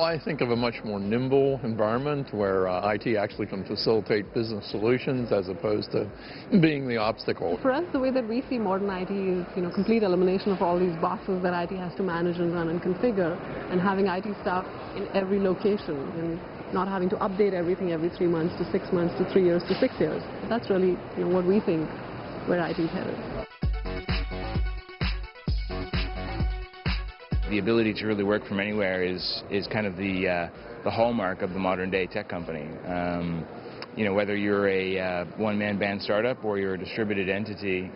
Well, I think of a much more nimble environment where IT actually can facilitate business solutions as opposed to being the obstacle. For us, the way that we see modern IT is, complete elimination of all these boxes that IT has to manage and run and configure, and having IT staff in every location and not having to update everything every 3 months to 6 months to 3 years to 6 years. That's really, what we think where IT is headed. The ability to really work from anywhere is kind of the hallmark of the modern day tech company. Whether you're a one-man band startup or you're a distributed entity,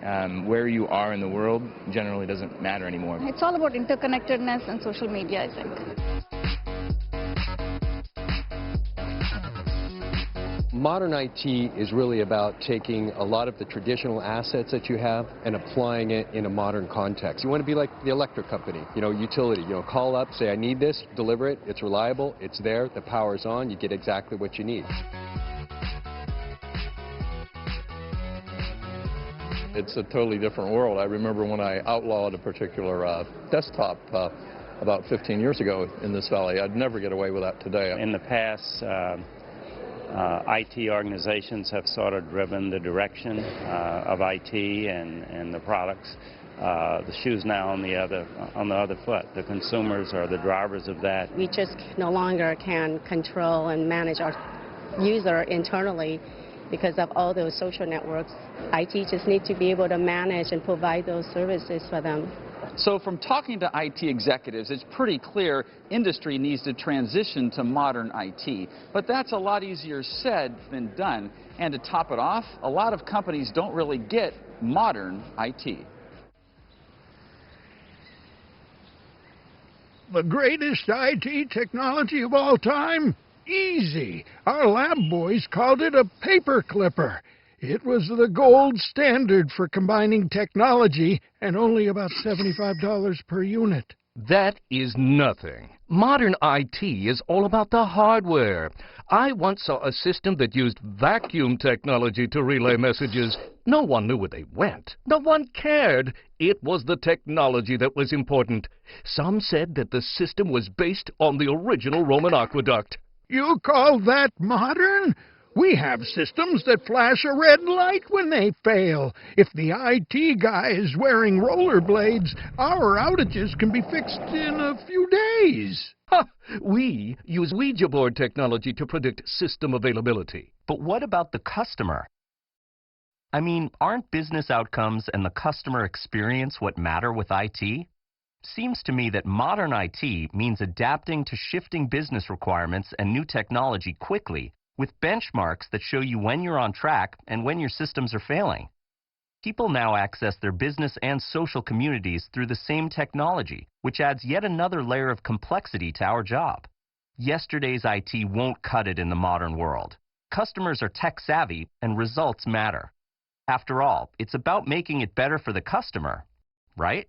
where you are in the world generally doesn't matter anymore. It's all about interconnectedness and social media, I think. Modern IT is really about taking a lot of the traditional assets that you have and applying it in a modern context. You want to be like the electric company, utility. Call up, say I need this, deliver it, it's reliable, it's there, the power's on, you get exactly what you need. It's a totally different world. I remember when I outlawed a particular desktop about 15 years ago in this valley. I'd never get away with that today. In the past, IT organizations have sort of driven the direction of IT and the products. The shoe's now on the other foot. The consumers are the drivers of that. We just no longer can control and manage our user internally because of all those social networks. IT just need to be able to manage and provide those services for them. So from talking to IT executives, it's pretty clear industry needs to transition to modern IT. But that's a lot easier said than done. And to top it off, a lot of companies don't really get modern IT. The greatest IT technology of all time? Easy. Our lab boys called it a paper clipper. It was the gold standard for combining technology and only about $75 per unit. That is nothing. Modern IT is all about the hardware. I once saw a system that used vacuum technology to relay messages. No one knew where they went. No one cared. It was the technology that was important. Some said that the system was based on the original Roman aqueduct. You call that modern? We have systems that flash a red light when they fail. If the IT guy is wearing rollerblades, our outages can be fixed in a few days. Ha! We use Ouija board technology to predict system availability. But what about the customer? I mean, aren't business outcomes and the customer experience what matter with IT? Seems to me that modern IT means adapting to shifting business requirements and new technology quickly, with benchmarks that show you when you're on track and when your systems are failing. People now access their business and social communities through the same technology, which adds yet another layer of complexity to our job. Yesterday's IT won't cut it in the modern world. Customers are tech-savvy, and results matter. After all, it's about making it better for the customer, right?